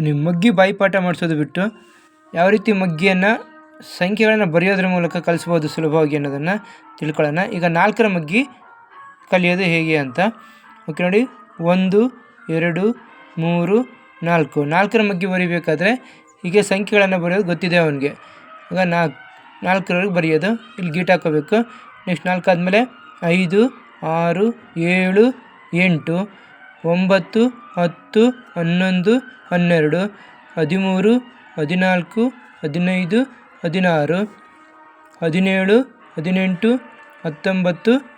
ನೀವು ಮಗ್ಗಿ ಬಾಯಿಪಾಠ ಮಾಡಿಸೋದು ಬಿಟ್ಟು ಯಾವ ರೀತಿ ಮಗ್ಗಿಯನ್ನು ಸಂಖ್ಯೆಗಳನ್ನು ಬರೆಯೋದ್ರ ಮೂಲಕ ಕಲಿಸ್ಬೋದು ಸುಲಭವಾಗಿ ಅನ್ನೋದನ್ನು ತಿಳ್ಕೊಳ್ಳೋಣ. ಈಗ 4ರ ಮಗ್ಗಿ ಕಲಿಯೋದು ಹೇಗೆ ಅಂತ. ಓಕೆ ನೋಡಿ, 1 2 3 4. 4ರ ಮಗ್ಗಿ ಬರೀಬೇಕಾದ್ರೆ ಹೀಗೆ ಸಂಖ್ಯೆಗಳನ್ನು ಬರೆಯೋದು ಗೊತ್ತಿದೆ ಅವನಿಗೆ. ಈಗ 4ರವರೆಗೆ ಬರೆಯೋದು, ಇಲ್ಲಿ ಗೀಟ್ ಹಾಕೋಬೇಕು. ನೆಕ್ಸ್ಟ್ 4 ಆದಮೇಲೆ 5 6 7 8 9 10 11 12 13 14 15 16 17 18 19 20 21 22 23 24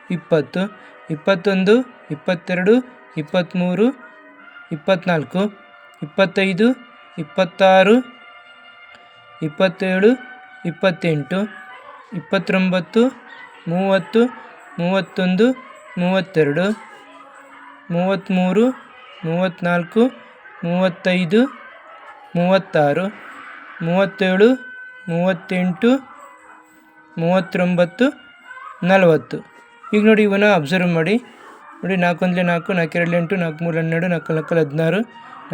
25 26 27 28 29 30 31 32 33 34 35 36 37 38 39 40. ಈಗ ನೋಡಿ, ಇವನ್ನ ಅಬ್ಸರ್ವ್ ಮಾಡಿ. ನೋಡಿ, 4 1 4, 4 2 8, 4 3 12, 4 4 16, 4 5 20, 4 6 24, 4 7 28, 4 8 32, 4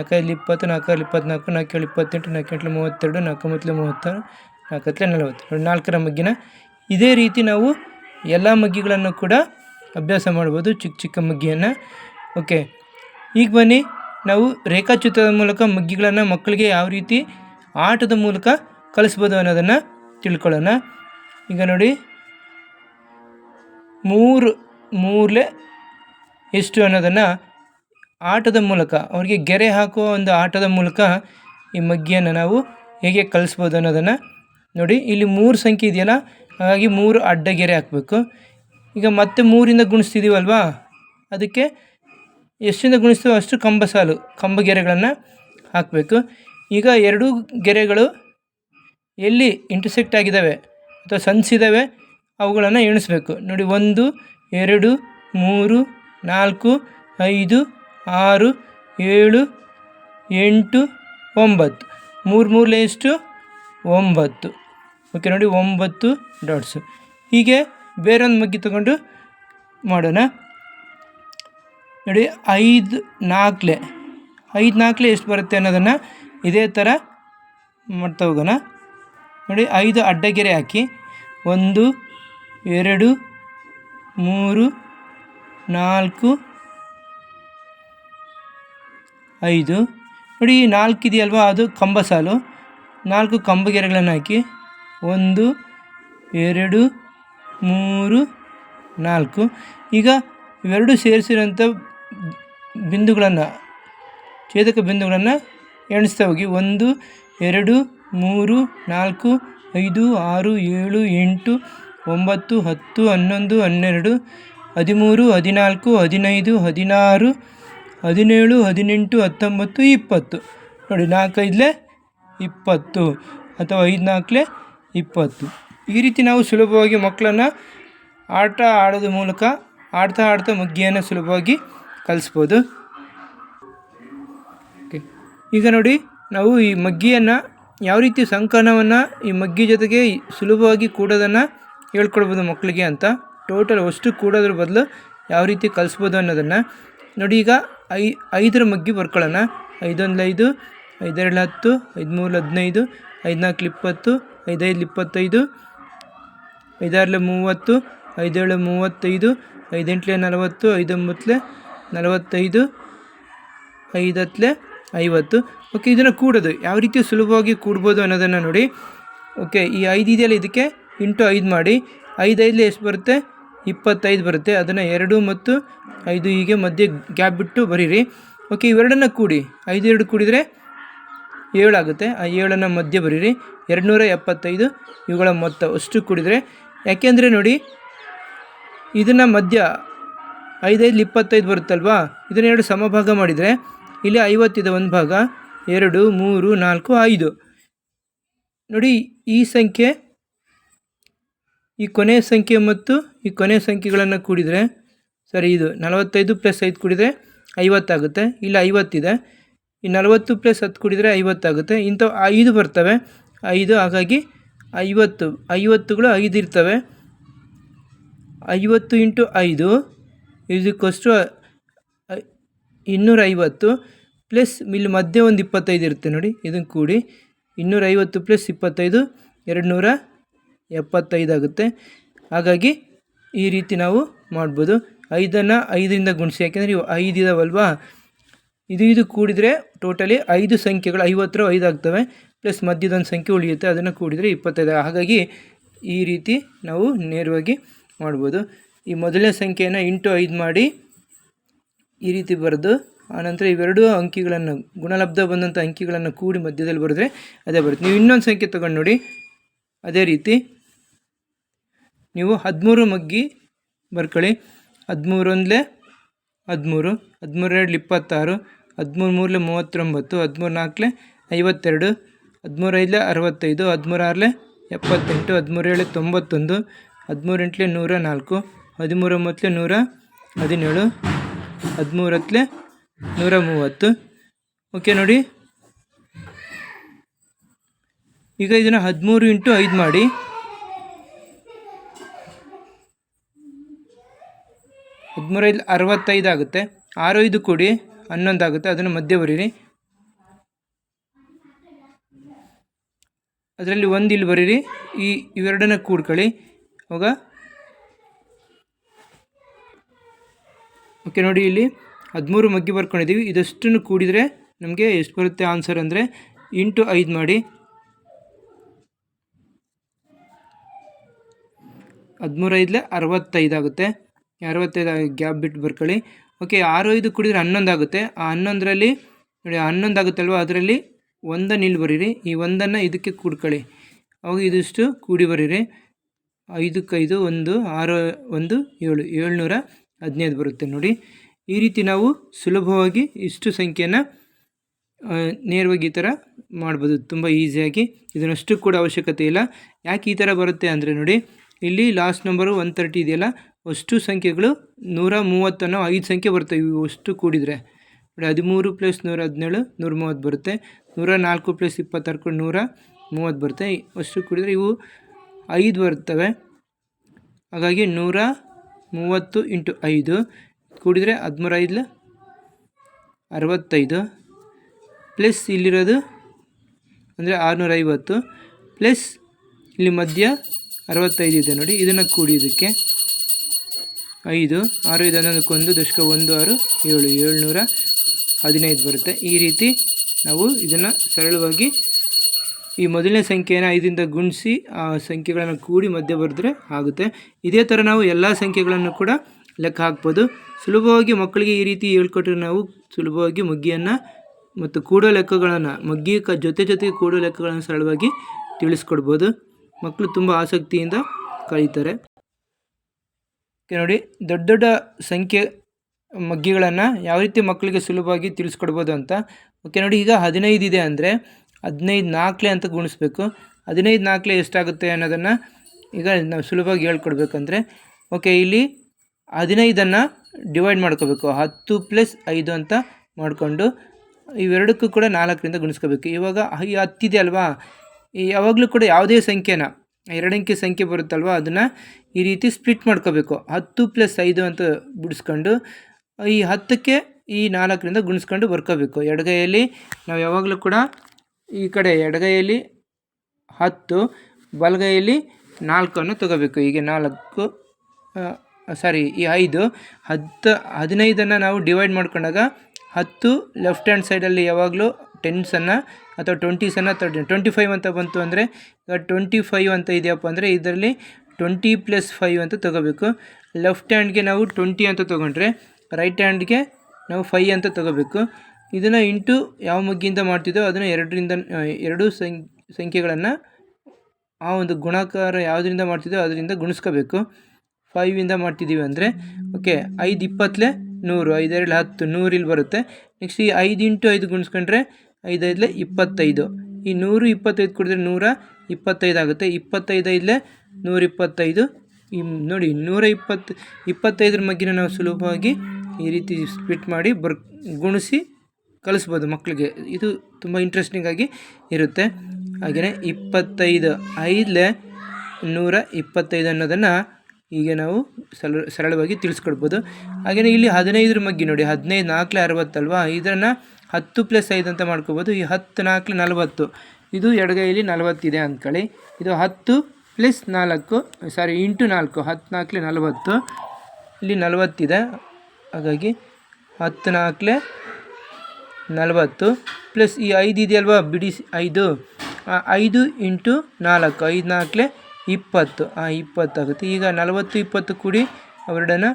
9 36, 4 10 40. ನೋಡಿ, 4ರ ಮಗ್ಗಿನ ಇದೇ ರೀತಿ ನಾವು ಎಲ್ಲ ಮಗ್ಗಿಗಳನ್ನು ಕೂಡ ಅಭ್ಯಾಸ ಮಾಡ್ಬೋದು, ಚಿಕ್ಕ ಚಿಕ್ಕ ಮಗ್ಗಿಯನ್ನು. ಓಕೆ, ಈಗ ಬನ್ನಿ ನಾವು ರೇಖಾಚಿತ್ರದ ಮೂಲಕ ಮಗ್ಗಿಗಳನ್ನು ಮಕ್ಕಳಿಗೆ ಯಾವ ರೀತಿ ಆಟದ ಮೂಲಕ ಕಲಿಸ್ಬೋದು ಅನ್ನೋದನ್ನು ತಿಳ್ಕೊಳ್ಳೋಣ. ಈಗ ನೋಡಿ, 3 ಎಷ್ಟು ಅನ್ನೋದನ್ನು ಆಟದ ಮೂಲಕ, ಅವ್ರಿಗೆ ಗೆರೆ ಹಾಕುವ ಒಂದು ಆಟದ ಮೂಲಕ ಈ ಮಗ್ಗಿಯನ್ನು ನಾವು ಹೇಗೆ ಕಲಿಸ್ಬೋದು ಅನ್ನೋದನ್ನು ನೋಡಿ. ಇಲ್ಲಿ 3 ಸಂಖ್ಯೆ ಇದೆಯಲ್ಲ, ಹಾಗಾಗಿ 3 ಅಡ್ಡ ಗೆರೆ ಹಾಕಬೇಕು. ಈಗ ಮತ್ತೆ 3ರಿಂದ ಗುಣಿಸ್ತಿದ್ದೀವಲ್ವಾ, ಅದಕ್ಕೆ ಎಷ್ಟಿಂದ ಗುಣಿಸ್ತೀವೋ ಅಷ್ಟು ಕಂಬ ಗೆರೆಗಳನ್ನು ಹಾಕಬೇಕು. ಈಗ 2 ಗೆರೆಗಳು ಎಲ್ಲಿ ಇಂಟರ್ಸೆಕ್ಟ್ ಆಗಿದ್ದಾವೆ ಅಥವಾ ಸಂಧಿಸಿದ್ದಾವೆ ಅವುಗಳನ್ನು ಎಣಿಸ್ಬೇಕು. ನೋಡಿ, 1 2 3 4 5 6 7 8 9. 3 3 ಎಷ್ಟು? 9. ಓಕೆ ನೋಡಿ, 9 ಡಾಟ್ಸು. ಹೀಗೆ ಬೇರೊಂದು ಮಗ್ಗಿ ತಗೊಂಡು ಮಾಡೋಣ. ನೋಡಿ, 5 4 ಎಷ್ಟು ಬರುತ್ತೆ ಅನ್ನೋದನ್ನು ಇದೇ ಥರ ಮಾಡ್ತಾ ಹೋಗೋಣ. ನೋಡಿ, 5 ಅಡ್ಡಗೆರೆ ಹಾಕಿ 1 2 3 4 5. ನೋಡಿ, 4 ಇದೆಯಲ್ವಾ, ಅದು ಕಂಬ ಸಾಲು. 4 ಕಂಬಗೆರೆಗಳನ್ನು ಹಾಕಿ 1 2 3 4. ಈಗ ಇವೆರಡು ಸೇರಿಸಿರೋಂಥ ಬಿಂದುಗಳನ್ನು, ಛೇದಕ ಬಿಂದುಗಳನ್ನು ಎಣಿಸ್ತಾ ಹೋಗಿ. 1 2 3 4 5 6 7 8 9 10 11 12 13 14 15 16 17 18 19 20. ನೋಡಿ, 4 5 20 ಅಥವಾ 5 4 20. ಈ ರೀತಿ ನಾವು ಸುಲಭವಾಗಿ ಮಕ್ಕಳನ್ನು ಆಟ ಆಡೋದ್ರ ಮೂಲಕ ಆಡ್ತಾ ಮಗ್ಗಿಯನ್ನು ಸುಲಭವಾಗಿ ಕಲಿಸ್ಬೋದು. ಓಕೆ, ಈಗ ನೋಡಿ, ನಾವು ಈ ಮಗ್ಗಿಯನ್ನು ಯಾವ ರೀತಿ ಸಂಕಲನವನ್ನು ಈ ಮಗ್ಗಿ ಜೊತೆಗೆ ಸುಲಭವಾಗಿ ಕೂಡೋದನ್ನು ಹೇಳ್ಕೊಡ್ಬೋದು ಮಕ್ಕಳಿಗೆ ಅಂತ. ಟೋಟಲ್ ಅಷ್ಟು ಕೂಡೋದ್ರ ಬದಲು ಯಾವ ರೀತಿ ಕಲಿಸ್ಬೋದು ಅನ್ನೋದನ್ನು ನೋಡಿ. ಈಗ 5ರ ಮಗ್ಗಿ ಬರ್ಕೊಳ್ಳೋಣ. 5 1 5, 5 2 10, 5 3 15, 5 4 20, 5 5 25, 5 6 30, 5 7 35, 5 8 40, 5 9 45, 5 10 50. ಓಕೆ, ಇದನ್ನು ಕೂಡೋದು ಯಾವ ರೀತಿ ಸುಲಭವಾಗಿ ಕೂಡ್ಬೋದು ಅನ್ನೋದನ್ನು ನೋಡಿ. ಓಕೆ, ಈ 5 ಇದೆಯಲ್ಲ, ಇದಕ್ಕೆ ಇಂಟು 5 ಮಾಡಿ. 5 5 ಎಷ್ಟು ಬರುತ್ತೆ? 25 ಬರುತ್ತೆ. ಅದನ್ನು 2 ಮತ್ತು 5 ಹೀಗೆ ಮಧ್ಯೆ ಗ್ಯಾಪ್ ಬಿಟ್ಟು ಬರೀರಿ. ಓಕೆ, ಇವೆರಡನ್ನು ಕೂಡಿ 5 2 ಕೂಡಿದರೆ 7 ಆಗುತ್ತೆ. ಆ 7ಅನ್ನು ಮಧ್ಯೆ ಬರೀರಿ. 275 ಇವುಗಳ ಮೊತ್ತ ಅಷ್ಟು ಕೂಡಿದರೆ, ಯಾಕೆಂದರೆ ನೋಡಿ, ಇದನ್ನು ಮಧ್ಯ 5 5 25 ಬರುತ್ತಲ್ವಾ, ಇದನ್ನು 2 ಸಮಭಾಗ ಮಾಡಿದರೆ ಇಲ್ಲಿ 50 ಇದೆ ಒಂದು ಭಾಗ, 2 3 4 5. ನೋಡಿ, ಈ ಸಂಖ್ಯೆ, ಈ ಕೊನೆಯ ಸಂಖ್ಯೆ ಮತ್ತು ಈ ಕೊನೆಯ ಸಂಖ್ಯೆಗಳನ್ನು ಕೂಡಿದರೆ ಸರಿ, ಇದು 45 + 5 ಕೂಡಿದರೆ 50 ಆಗುತ್ತೆ. ಇಲ್ಲಿ 50 ಇದೆ. ಈ 40 + 10 ಕೂಡಿದರೆ 50 ಆಗುತ್ತೆ. ಇಂಥವು 5 ಬರ್ತವೆ, 5. ಹಾಗಾಗಿ 50ಗಳು 5 ಇರ್ತವೆ. 50 × 5 = 250. ಪ್ಲಸ್ ಇಲ್ಲಿ ಮಧ್ಯೆ ಒಂದು 25 ಇರುತ್ತೆ ನೋಡಿ, ಇದನ್ನು ಕೂಡಿ 250 ಪ್ಲಸ್ 25 275 ಆಗುತ್ತೆ. ಹಾಗಾಗಿ ಈ ರೀತಿ ನಾವು ಮಾಡ್ಬೋದು. 5ನ್ನು 5ರಿಂದ ಗುಣಿಸಿ, ಯಾಕೆಂದರೆ ಇವು 5 ಇದಾವಲ್ವಾ, ಇದು ಕೂಡಿದರೆ ಟೋಟಲಿ 5 ಸಂಖ್ಯೆಗಳು 50 5 ಆಗ್ತವೆ, ಪ್ಲಸ್ ಮಧ್ಯದೊಂದು ಸಂಖ್ಯೆ ಉಳಿಯುತ್ತೆ, ಅದನ್ನು ಕೂಡಿದರೆ 25. ಹಾಗಾಗಿ ಈ ರೀತಿ ನಾವು ನೇರವಾಗಿ ಮಾಡ್ಬೋದು. ಈ ಮೊದಲನೇ ಸಂಖ್ಯೆಯನ್ನು ಇಂಟು 5 ಮಾಡಿ ಈ ರೀತಿ ಬರೆದು, ಆನಂತರ ಇವೆರಡೂ ಅಂಕಿಗಳನ್ನು ಗುಣಲಬ್ಧ ಬಂದಂಥ ಅಂಕಿಗಳನ್ನು ಕೂಡಿ ಮಧ್ಯದಲ್ಲಿ ಬರೆದ್ರೆ ಅದೇ ಬರುತ್ತೆ. ನೀವು ಇನ್ನೊಂದು ಸಂಖ್ಯೆ ತೊಗೊಂಡು ನೋಡಿ, ಅದೇ ರೀತಿ ನೀವು 13 ಮಗ್ಗಿ ಬರ್ಕೊಳ್ಳಿ. 13 1 13, 13 2 26, 13 3 39, 13 4 52, 13 5 65, 13 6 78, 13 7 91, 13 8 104, 13 9 117, 13 130. ಓಕೆ ನೋಡಿ, ಈಗ ಇದನ್ನು 13 ಇಂಟು 5 ಮಾಡಿ. 13 65 ಆಗುತ್ತೆ. 6 5 ಕೂಡಿ 11 ಆಗುತ್ತೆ, ಅದನ್ನು ಮಧ್ಯೆ ಬರೀರಿ. ಅದರಲ್ಲಿ ಒಂದು ಇಲ್ಲಿ ಬರೀರಿ, ಇವೆರಡನ್ನ ಕೂಡ್ಕೊಳ್ಳಿ. ಅವಾಗ ಓಕೆ ನೋಡಿ, ಇಲ್ಲಿ 13 ಮಗ್ಗಿ ಬರ್ಕೊಂಡಿದ್ದೀವಿ. ಇದಷ್ಟನ್ನು ಕೂಡಿದರೆ ನಮಗೆ ಎಷ್ಟು ಬರುತ್ತೆ ಆನ್ಸರ್ ಅಂದರೆ ಇಂಟು 5 ಮಾಡಿ. 13 5 65 ಆಗುತ್ತೆ. 65 ಗ್ಯಾಪ್ ಬಿಟ್ಟು ಬರ್ಕೊಳ್ಳಿ. ಓಕೆ, 6 5 ಕೂಡಿದರೆ 11 ಆಗುತ್ತೆ. ಆ 11ರಲ್ಲಿ ನೋಡಿ 11 ಆಗುತ್ತಲ್ವ, ಅದರಲ್ಲಿ ಒಂದನ್ನು ಇಲ್ಲಿ ಬರೀರಿ, ಈ ಒಂದನ್ನು ಇದಕ್ಕೆ ಕೂಡ್ಕೊಳ್ಳಿ. ಅವಾಗ ಇದಿಷ್ಟು ಕೂಡಿ ಬರೀರಿ. 5 5 1 6 1 7 715 ಬರುತ್ತೆ ನೋಡಿ. ಈ ರೀತಿ ನಾವು ಸುಲಭವಾಗಿ ಇಷ್ಟು ಸಂಖ್ಯೆಯನ್ನು ನೇರವಾಗಿ ಈ ಥರ ಮಾಡ್ಬೋದು, ತುಂಬ ಈಸಿಯಾಗಿ. ಇದನ್ನಷ್ಟು ಕೂಡ ಅವಶ್ಯಕತೆ ಇಲ್ಲ. ಯಾಕೆ ಈ ಥರ ಬರುತ್ತೆ ಅಂದರೆ ನೋಡಿ, ಇಲ್ಲಿ ಲಾಸ್ಟ್ ನಂಬರು 130 ಇದೆಯಲ್ಲ, ಅಷ್ಟು ಸಂಖ್ಯೆಗಳು 130 ಅನ್ನೋ 5 ಸಂಖ್ಯೆ ಬರ್ತವೆ. ಇವು ಅಷ್ಟು ಕೂಡಿದರೆ ನೋಡಿ, 13 ಪ್ಲಸ್ 117 130 ಬರುತ್ತೆ. 104 ಪ್ಲಸ್ 26 130 ಬರುತ್ತೆ. ಅಷ್ಟು ಕೂಡಿದರೆ ಇವು 5 ಬರ್ತವೆ. ಹಾಗಾಗಿ 130 ಇಂಟು 5 ಕೂಡಿದರೆ 13 5 65 ಪ್ಲಸ್ ಇಲ್ಲಿರೋದು ಅಂದರೆ 650 ಪ್ಲಸ್ ಇಲ್ಲಿ ಮಧ್ಯ 65 ಇದೆ ನೋಡಿ, ಇದನ್ನು ಕೂಡಿ ಇದಕ್ಕೆ 5 6 5 11 ದಶಕ 1 6 7 715 ಬರುತ್ತೆ. ಈ ರೀತಿ ನಾವು ಇದನ್ನು ಸರಳವಾಗಿ ಈ ಮೊದಲನೇ ಸಂಖ್ಯೆಯನ್ನು 5ರಿಂದ ಗುಣಿಸಿ ಆ ಸಂಖ್ಯೆಗಳನ್ನು ಕೂಡಿ ಮಧ್ಯೆ ಬರೆದ್ರೆ ಆಗುತ್ತೆ. ಇದೇ ಥರ ನಾವು ಎಲ್ಲ ಸಂಖ್ಯೆಗಳನ್ನು ಕೂಡ ಲೆಕ್ಕ ಹಾಕ್ಬೋದು. ಸುಲಭವಾಗಿ ಮಕ್ಕಳಿಗೆ ಈ ರೀತಿ ಹೇಳ್ಕೊಟ್ರೆ ನಾವು ಸುಲಭವಾಗಿ ಮಗ್ಗಿಯನ್ನು ಮತ್ತು ಕೂಡೋ ಲೆಕ್ಕಗಳನ್ನು, ಮಗ್ಗಿ ಜೊತೆಗೆ ಕೂಡೋ ಲೆಕ್ಕಗಳನ್ನು ಸರಳವಾಗಿ ತಿಳಿಸ್ಕೊಡ್ಬೋದು. ಮಕ್ಕಳು ತುಂಬ ಆಸಕ್ತಿಯಿಂದ ಕಲಿತಾರೆ. ಓಕೆ ನೋಡಿ, ದೊಡ್ಡ ದೊಡ್ಡ ಸಂಖ್ಯೆ ಮಗ್ಗಿಗಳನ್ನು ಯಾವ ರೀತಿ ಮಕ್ಕಳಿಗೆ ಸುಲಭವಾಗಿ ತಿಳಿಸ್ಕೊಡ್ಬೋದು ಅಂತ. ಓಕೆ ನೋಡಿ, ಈಗ 15 ಇದೆ ಅಂದರೆ 15 4 ಅಂತ ಗುಣಿಸ್ಬೇಕು. 15 4 ಎಷ್ಟಾಗುತ್ತೆ ಅನ್ನೋದನ್ನು ಈಗ ನಾವು ಸುಲಭವಾಗಿ ಹೇಳ್ಕೊಡ್ಬೇಕಂದ್ರೆ, ಓಕೆ ಇಲ್ಲಿ 15ನ್ನು ಡಿವೈಡ್ ಮಾಡ್ಕೋಬೇಕು. 10 ಪ್ಲಸ್ 5 ಅಂತ ಮಾಡಿಕೊಂಡು ಇವೆರಡಕ್ಕೂ ಕೂಡ 4ರಿಂದ ಗುಣಿಸ್ಕೋಬೇಕು. ಇವಾಗ ಈ 10 ಇದೆ ಅಲ್ವಾ, ಯಾವಾಗಲೂ ಕೂಡ ಯಾವುದೇ ಸಂಖ್ಯೆನ 2 ಅಂಕೆ ಸಂಖ್ಯೆ ಬರುತ್ತಲ್ವ, ಅದನ್ನು ಈ ರೀತಿ ಸ್ಪ್ಲಿಟ್ ಮಾಡ್ಕೋಬೇಕು. 10 ಪ್ಲಸ್ 5 ಅಂತ ಬಿಡಿಸ್ಕೊಂಡು ಈ 10ಕ್ಕೆ ಈ 4ರಿಂದ ಗುಣಿಸ್ಕೊಂಡು ಬರ್ಕೋಬೇಕು. ಎಡಗೈಯಲ್ಲಿ ನಾವು ಯಾವಾಗಲೂ ಕೂಡ ಈ ಕಡೆ ಎಡಗೈಯಲ್ಲಿ 10, ಬಲಗೈಯಲ್ಲಿ 4 ತಗೋಬೇಕು. ಹೀಗೆ 4 ಈ 5 15ನ್ನು ನಾವು ಡಿವೈಡ್ ಮಾಡ್ಕೊಂಡಾಗ 10 ಲೆಫ್ಟ್ ಹ್ಯಾಂಡ್ ಸೈಡಲ್ಲಿ ಯಾವಾಗಲೂ 10ಸನ್ನು ಅಥವಾ 20ಸನ್ನು 25 ಅಂತ ಬಂತು ಅಂದರೆ, ಈಗ 25 ಅಂತ ಇದೆಯಪ್ಪ ಅಂದರೆ ಇದರಲ್ಲಿ 20 ಪ್ಲಸ್ 5 ಅಂತ ತಗೋಬೇಕು. ಲೆಫ್ಟ್ ಹ್ಯಾಂಡ್ಗೆ ನಾವು 20 ಅಂತ ತೊಗೊಂಡ್ರೆ ರೈಟ್ ಹ್ಯಾಂಡ್ಗೆ ನಾವು 5 ಅಂತ ತಗೋಬೇಕು. ಇದನ್ನು ಇಂಟು ಯಾವ ಮಗ್ಗಿಂದ ಮಾಡ್ತಿದ್ದೋ ಅದನ್ನು ಎರಡು ಸಂಖ್ಯೆಗಳನ್ನು ಆ ಒಂದು ಗುಣಾಕಾರ ಯಾವುದರಿಂದ ಮಾಡ್ತಿದ್ದೋ ಅದರಿಂದ ಗುಣಿಸ್ಕೋಬೇಕು. 5ಇಂದ ಮಾಡ್ತಿದ್ದೀವಿ ಅಂದರೆ ಓಕೆ, 5 20 100, 5 2 10 100 ಇಲ್ಲಿ ಬರುತ್ತೆ. ನೆಕ್ಸ್ಟ್ ಈ 5 ಇಂಟು 5 ಗುಣಿಸ್ಕೊಂಡ್ರೆ 5 5 25. ಈ 125 ಕೊಡಿದ್ರೆ 125 ಆಗುತ್ತೆ. 25 5 125. ಈ ನೋಡಿ 125 ಮಗ್ಗಿನ ನಾವು ಸುಲಭವಾಗಿ ಈ ರೀತಿ ಸ್ಪ್ಲಿಟ್ ಮಾಡಿ ಗುಣಿಸಿ ಕಲಿಸ್ಬೋದು ಮಕ್ಕಳಿಗೆ. ಇದು ತುಂಬ ಇಂಟ್ರೆಸ್ಟಿಂಗಾಗಿ ಇರುತ್ತೆ. ಹಾಗೆಯೇ 25 5 125 ಅನ್ನೋದನ್ನು ಹೀಗೆ ನಾವು ಸರಳವಾಗಿ ತಿಳಿಸ್ಕೊಡ್ಬೋದು. ಹಾಗೆಯೇ ಇಲ್ಲಿ 15 ಮಗ್ಗಿ ನೋಡಿ, 15 4 60 ಅಲ್ವಾ, ಇದನ್ನು 10 + 5 ಅಂತ ಮಾಡ್ಕೋಬೋದು. ಈ 10 4 40, ಇದು ಎಡಗೈಲಿ 40 ಇದೆ ಅಂದ್ಕೊಳ್ಳಿ. ಇದು 10 + 4 ಸಾರಿ ಇಂಟು 4, 10 4 40, ಇಲ್ಲಿ 40 ಇದೆ. ಹಾಗಾಗಿ 10 4 40 ಪ್ಲಸ್ ಈ 5 ಇದೆಯಲ್ವಾ, ಬಿಡಿ 5, 5 ಇಂಟು 4, 5 4 20, 20 ಆಗುತ್ತೆ. ಈಗ 40 20 ಕೂಡಿ ಅವೆರಡನ್ನ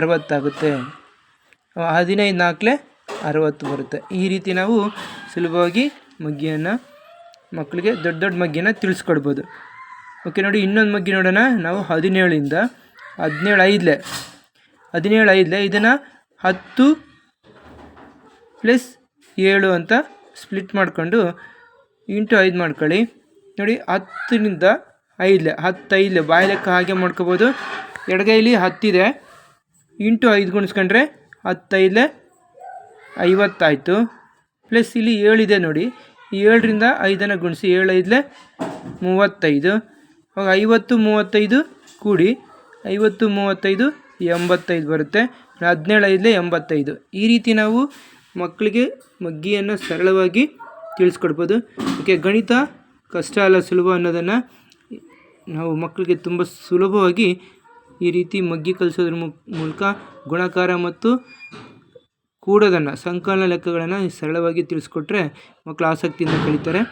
60 ಆಗುತ್ತೆ. 15 4 60 ಬರುತ್ತೆ. ಈ ರೀತಿ ನಾವು ಸುಲಭವಾಗಿ ಮಗ್ಗಿಯನ್ನು ಮಕ್ಕಳಿಗೆ ದೊಡ್ಡ ಮಗ್ಗಿಯನ್ನು ತಿಳಿಸ್ಕೊಡ್ಬೋದು. ಓಕೆ ನೋಡಿ, ಇನ್ನೊಂದು ಮಗ್ಗಿ ನೋಡೋಣ. ನಾವು 17ಇಂದ 17 5 ಇದನ್ನು 10 + 7 ಅಂತ ಸ್ಪ್ಲಿಟ್ ಮಾಡಿಕೊಂಡು ಇಂಟು 5 ಮಾಡ್ಕೊಳ್ಳಿ. ನೋಡಿ 10ರಿಂದ 5 10 ಬಾಯಿ ಲೆಕ್ಕ ಹಾಗೆ ಮಾಡ್ಕೋಬೋದು. ಎಡಗೈಲಿ 10 ಇದೆ, ಇಂಟು 5 ಗುಣಿಸ್ಕೊಂಡ್ರೆ 10 50 ಆಯಿತು. ಪ್ಲಸ್ ಇಲ್ಲಿ 7 ಇದೆ ನೋಡಿ, ಈ 7ರಿಂದ 5 ಗುಣಿಸಿ 7 5 35. ಅವಾಗ 50 35 ಕೂಡಿ 50 35 85 ಬರುತ್ತೆ. 17 5 85. ಈ ರೀತಿ ನಾವು ಮಕ್ಕಳಿಗೆ ಮಗ್ಗಿಯನ್ನು ಸರಳವಾಗಿ ತಿಳಿಸ್ಕೊಡ್ಬೋದು. ಓಕೆ, ಗಣಿತ ಕಷ್ಟ ಅಲ್ಲ, ಸುಲಭ ಅನ್ನೋದನ್ನು ನಾವು ಮಕ್ಕಳಿಗೆ ತುಂಬ ಸುಲಭವಾಗಿ ಈ ರೀತಿ ಮಗ್ಗಿ ಕಲಿಸೋದ್ರ ಮೂಲಕ ಗುಣಾಕಾರ ಮತ್ತು ಕೂಡೋದನ್ನು, ಸಂಕಲನ ಲೆಕ್ಕಗಳನ್ನು ಸರಳವಾಗಿ ತಿಳಿಸ್ಕೊಟ್ರೆ ಮಕ್ಕಳು ಆಸಕ್ತಿಯಿಂದ ಕಲಿತಾರೆ.